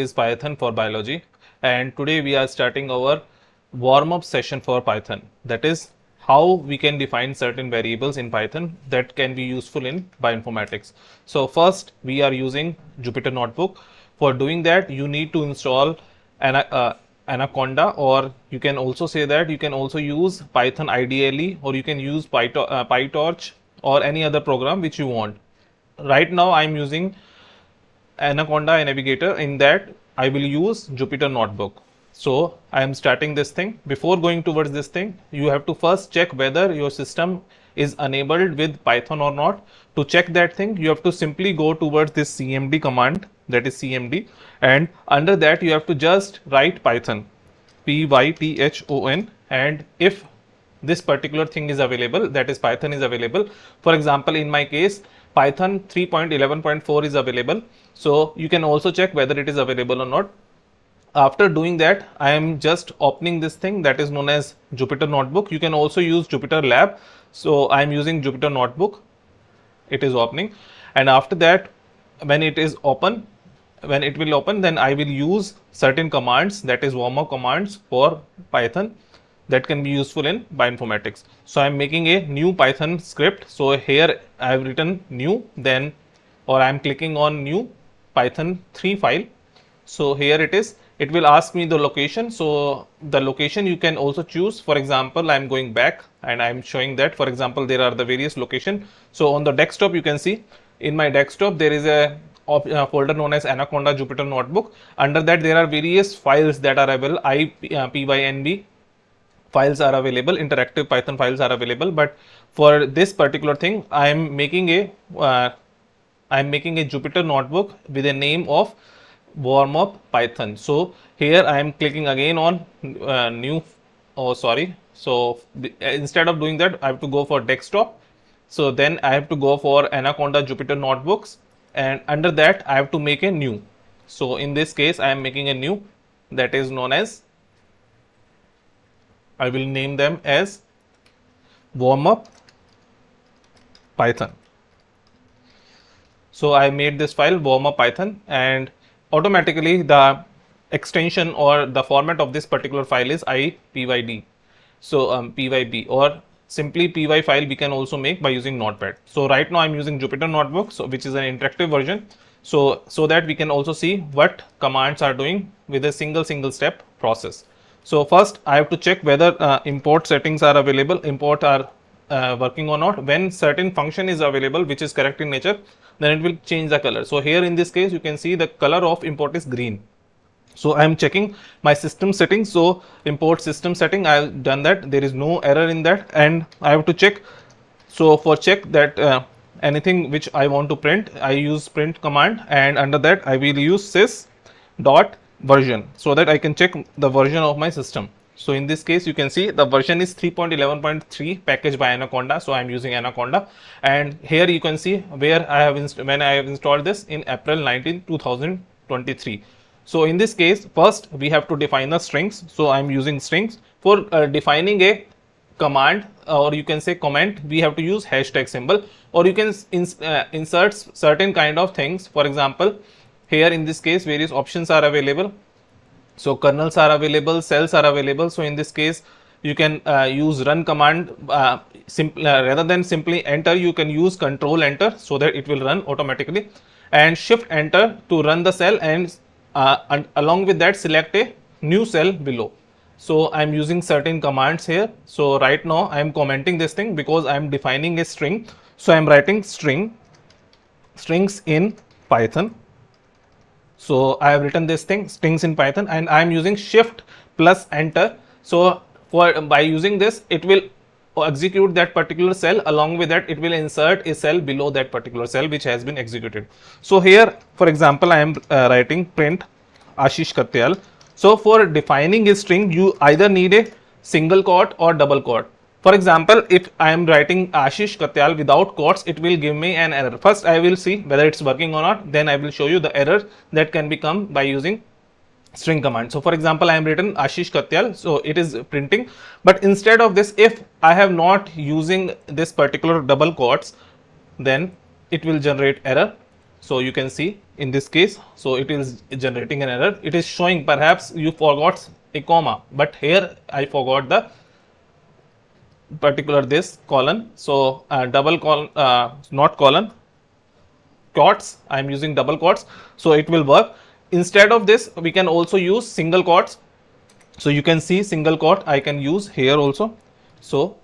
Is Python for biology, and today we are starting our warm-up session for Python. That is how we can define certain variables in Python that can be useful in bioinformatics. So first we are using Jupyter Notebook. For doing that you need to install Anaconda, or you can also say that you can also use Python IDLE, or you can use PyTorch or any other program which you want. Right now I am using Anaconda Navigator. In that I will use Jupyter Notebook. So I am starting this thing. Before going towards this thing, you have to first check whether your system is enabled with Python or not. To check that thing, you have to simply go towards this cmd command, that is cmd, and under that you have to just write Python, Python, and if this particular thing is available, that is Python is available. For example, in my case Python 3.11.4 is available, so you can also check whether it is available or not. After doing that, I am just opening this thing that is known as Jupyter Notebook. You can also use Jupyter Lab, so I am using Jupyter Notebook. It is opening, and after that, when it will open, then I will use certain commands, that is warm-up commands for Python, that can be useful in bioinformatics. So I am making a new Python script. So here I have written new, then, or I am clicking on new Python 3 file. So here it is. It will ask me the location. So the location you can also choose. For example, I am going back and I am showing that, for example, there are the various location. So on the desktop, you can see in my desktop there is a folder known as Anaconda Jupyter Notebook. Under that there are various files that are available. pynb files are available, interactive Python files are available, but for this particular thing I am making a Jupyter Notebook with a name of warm-up Python. So here I am clicking again on new, so instead of doing that I have to go for desktop. So then I have to go for Anaconda Jupyter Notebooks, and under that I have to make a new. So in this case I am making a new, that is known as, I will name them as warm-up Python. So I made this file warm-up Python, and automatically the extension or the format of this particular file is ipyd. So pyb, or simply py file we can also make by using Notepad. So right now I am using Jupyter Notebook, so which is an interactive version, so that we can also see what commands are doing with a single step process. So first I have to check whether import settings are available, import are working or not. When certain function is available which is correct in nature, then it will change the color. So here in this case you can see the color of import is green. So I am checking my system settings. So import system setting, I have done that, there is no error in that, and I have to check. So for check that anything which I want to print, I use print command, and under that I will use sys dot version, so that I can check the version of my system. So in this case you can see the version is 3.11.3 packaged by Anaconda, so I am using Anaconda, and here you can see where I have when I have installed this in April 19, 2023. So in this case first we have to define the strings. So I am using strings. For defining a command, or you can say comment, we have to use hashtag symbol, or you can insert certain kind of things. For example, here in this case various options are available. So kernels are available, cells are available. So in this case you can use run command, rather than simply enter you can use control enter, so that it will run automatically, and shift enter to run the cell, and along with that select a new cell below. So I am using certain commands here. So right now I am commenting this thing because I am defining a string. So I am writing strings in Python. So I have written this thing, strings in Python, and I am using shift plus enter. So by using this it will execute that particular cell, along with that it will insert a cell below that particular cell which has been executed. So here for example I am writing print Ashish Katyal. So for defining a string you either need a single quote or double quote. For example, if I am writing Ashish Katyal without quotes, it will give me an error. First I will see whether it's working or not, then I will show you the error that can become by using string command. So for example, I am written Ashish Katyal, so it is printing, but instead of this, if I have not using this particular double quotes, then it will generate error. So you can see in this case, so it is generating an error. It is showing perhaps you forgot a comma, but here I forgot the particular this colon. So double colon, not colon, quotes. I am using double quotes, so it will work. Instead of this, we can also use single quotes. So you can see single quote I can use here also. So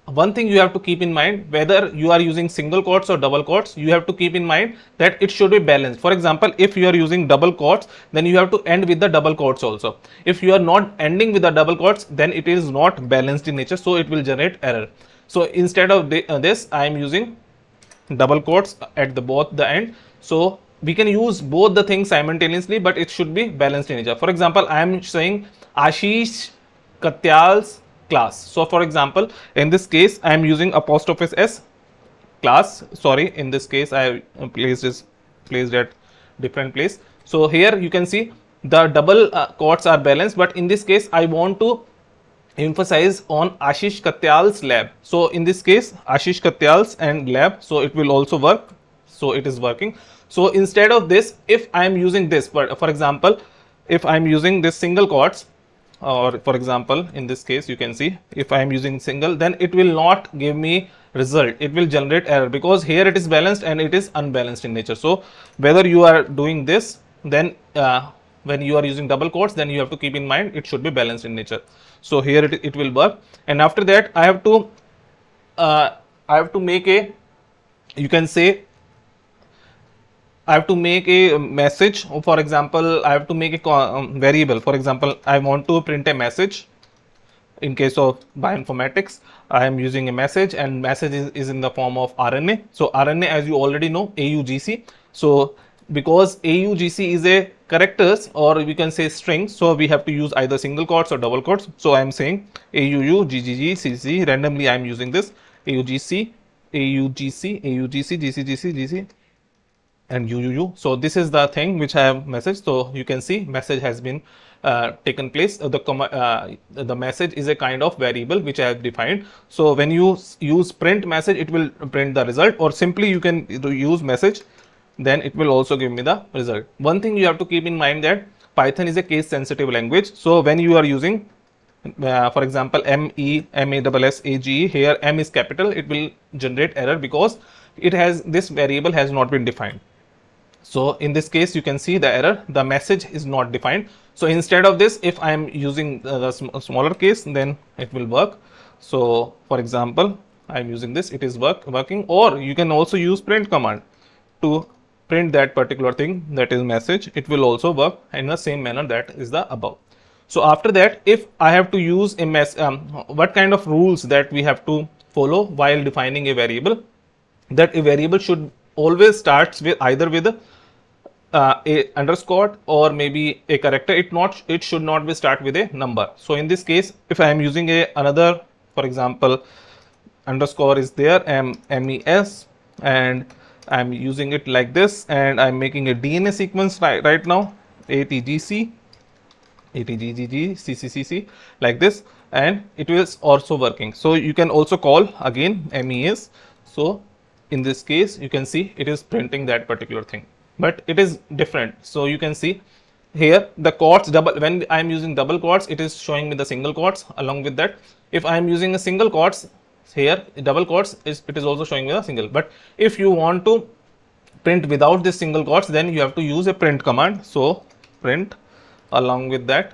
one thing you have to keep in mind, whether you are using single quotes or double quotes, you have to keep in mind that it should be balanced. For example, if you are using double quotes, then you have to end with the double quotes also. If you are not ending with the double quotes, then it is not balanced in nature, so it will generate error. So instead of this, I am using double quotes at the both the end. So we can use both the things simultaneously, but it should be balanced in nature. For example, I am saying Ashish Katyal's class. So for example, in this case, I am using apostrophe s class. Sorry, in this case, I placed at different place. So here you can see the double quotes are balanced, but in this case, I want to emphasize on Ashish Katyal's lab. So in this case, Ashish Katyal's and lab, so it will also work. So it is working. So instead of this, if I am using this, but for example, if I am using this single quotes, or for example, in this case, you can see if I am using single, then it will not give me result. It will generate error because here it is balanced and it is unbalanced in nature. So whether you are doing this, then when you are using double quotes, then you have to keep in mind it should be balanced in nature. So here it will work. And after that, I have to make a, you can say, I have to make a message. For example, I have to make a variable. For example, I want to print a message. In case of bioinformatics, I am using a message, and message is in the form of RNA. So RNA, as you already know, AUGC. So because AUGC is a characters, or we can say strings, so we have to use either single quotes or double quotes. So I am saying AUU, GGG, CC. Randomly, I am using this AUGC, AUGC, AUGC, GCGC, GC. And UUU. So this is the thing which I have message. So you can see message has been taken place. The message is a kind of variable which I have defined. So when you use print message, it will print the result, or simply you can use message, then it will also give me the result. One thing you have to keep in mind that Python is a case sensitive language. So when you are using for example, MEMASSAGE, here M is capital, it will generate error because it has, this variable has not been defined. So in this case, you can see the error, the message is not defined. So instead of this, if I am using the smaller case, then it will work. So for example, I am using this, it is working. Or you can also use print command to print that particular thing, that is message. It will also work in the same manner that is the above. So after that, if I have to use a what kind of rules that we have to follow while defining a variable, that a variable should always starts with either with a underscore or maybe a character. It should not be start with a number. So in this case, if I am using another, for example, underscore is there, MES, and I'm using it like this, and I'm making a DNA sequence right now, ATGC, ATGGG, CCCC, like this, and it is also working. So you can also call again MES. So in this case, you can see it is printing that particular thing, but it is different. So you can see here the quotes double, when I am using double quotes, it is showing me the single quotes along with that. If I am using a single quotes, here double quotes, it is also showing me the single. But if you want to print without this single quotes, then you have to use a print command. So print, along with that,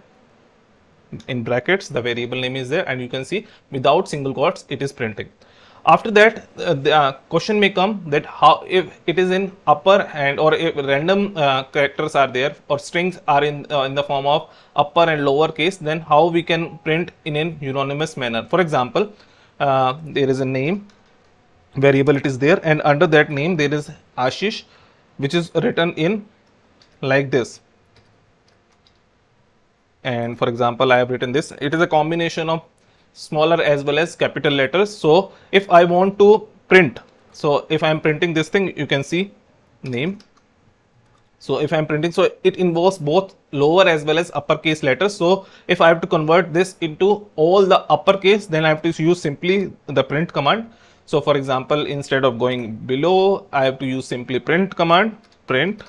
in brackets, the variable name is there, and you can see without single quotes it is printing. After that, the question may come that how, if it is in upper and or if random characters are there or strings are in the form of upper and lower case, then how we can print in an unanimous manner. For example, there is a name variable, it is there, and under that name there is Ashish, which is written in like this. And for example, I have written this. It is a combination of smaller as well as capital letters. So if I want to print, so if I am printing this thing, you can see name. So if I am printing, so it involves both lower as well as uppercase letters. So if I have to convert this into all the uppercase, then I have to use simply the print command. So for example, instead of going below, I have to use simply print command, print,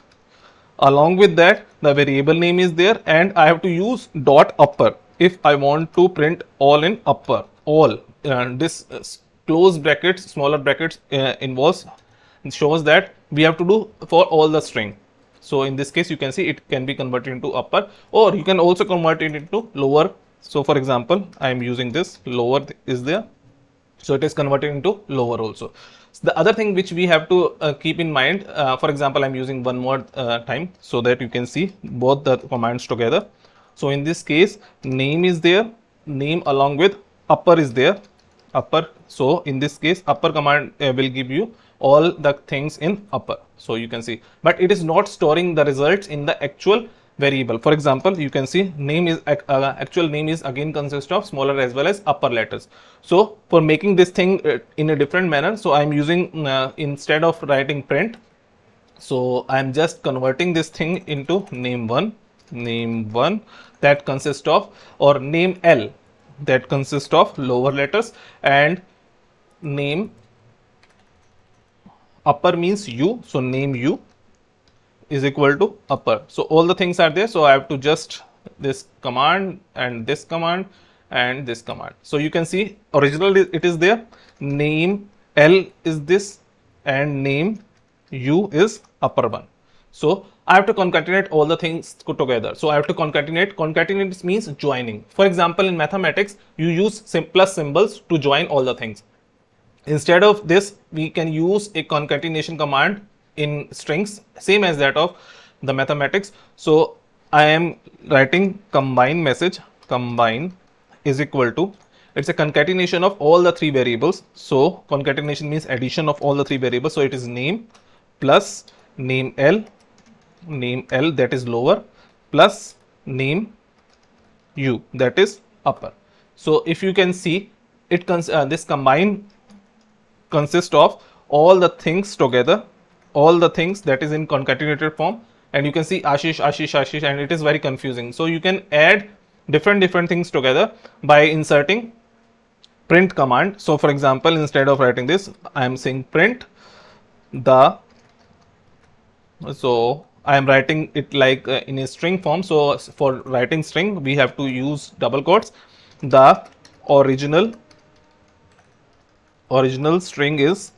Along with that, the variable name is there, and I have to use dot upper if I want to print all in upper. All this close brackets, smaller brackets involves shows that we have to do for all the string. So in this case, you can see it can be converted into upper, or you can also convert it into lower. So for example, I am using this lower is there, so it is converted into lower also. So the other thing which we have to keep in mind, for example, I'm using one more time so that you can see both the commands together. So in this case, name is there, name along with upper is there, upper. So in this case, upper command will give you all the things in upper. So you can see, but it is not storing the results in the actual variable. For example, you can see name is actual name is again consist of smaller as well as upper letters. So for making this thing in a different manner, so I'm using instead of writing print, so I'm just converting this thing into name one that consists of, or name L that consists of lower letters, and name upper means U, so name U is equal to upper. So all the things are there, so I have to just this command and this command and this command. So you can see originally it is there, name L is this and name U is upper one. So I have to concatenate all the things together. So I have to concatenate means joining. For example, in mathematics you use plus symbols to join all the things. Instead of this, we can use a concatenation command in strings, same as that of the mathematics. So I am writing combine message, combine is equal to, it's a concatenation of all the three variables. So concatenation means addition of all the three variables. So it is name plus name L that is lower, plus name U that is upper. So if you can see, it this combine consists of all the things together, all the things that is in concatenated form, and you can see Ashish, and it is very confusing. So you can add different things together by inserting print command. So for example, instead of writing this, I am saying print the, so I am writing it like in a string form. So for writing string, we have to use double quotes. The original string is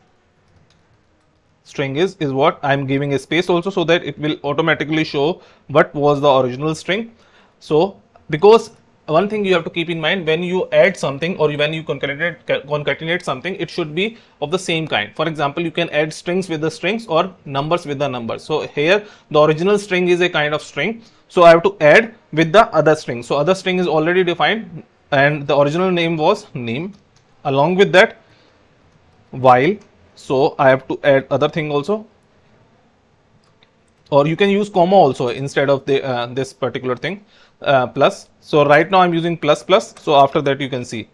what I am giving a space also, so that it will automatically show what was the original string. So because one thing you have to keep in mind, when you add something or when you concatenate something, it should be of the same kind. For example, you can add strings with the strings or numbers with the numbers. So here the original string is a kind of string, so I have to add with the other string. So other string is already defined and the original name was name. Along with that, while, so I have to add other thing also, or you can use comma also instead of the this particular thing, plus. So right now I'm using plus. So after that, you can see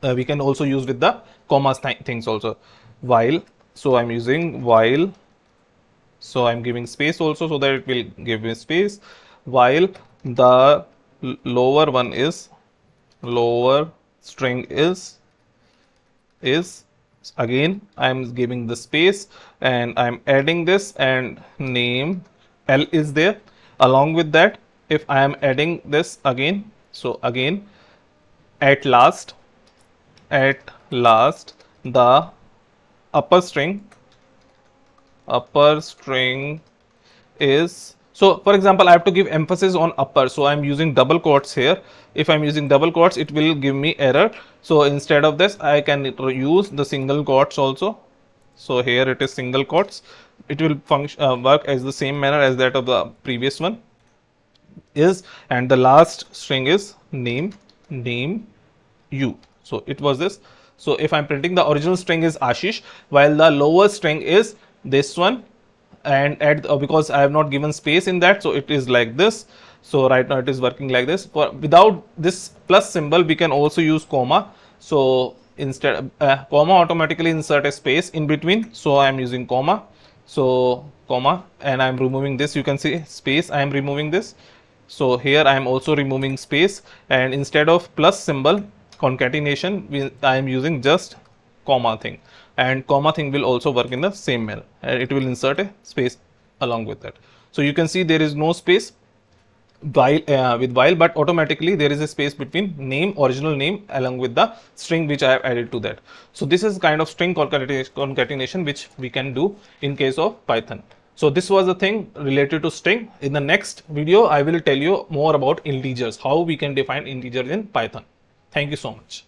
we can also use with the commas things also. While, so I'm using while, so I'm giving space also, so that it will give me space. While the lower one is, lower string is again I am giving the space and I am adding this, and name L is there. Along with that, if I am adding this again, so again at last the upper string is, so for example, I have to give emphasis on upper, so I am using double quotes here. If I am using double quotes, it will give me error. So instead of this, I can use the single quotes also. So here it is single quotes. It will function work as the same manner as that of the previous one is, and the last string is name U. So it was this. So if I'm printing, the original string is Ashish, while the lower string is this one, and add because I have not given space in that, so it is like this. So right now it is working like this. For without this plus symbol, we can also use comma. So instead comma automatically insert a space in between, so I am using comma. So comma, and I am removing this, you can see space, I am removing this. So here I am also removing space, and instead of plus symbol concatenation, I am using just comma thing, and comma thing will also work in the same manner, and it will insert a space along with that. So you can see there is no space while with while, but automatically there is a space between name, original name, along with the string which I have added to that. So this is kind of string concatenation which we can do in case of Python. So this was the thing related to string. In the next video I will tell you more about integers, how we can define integers in Python. Thank you so much.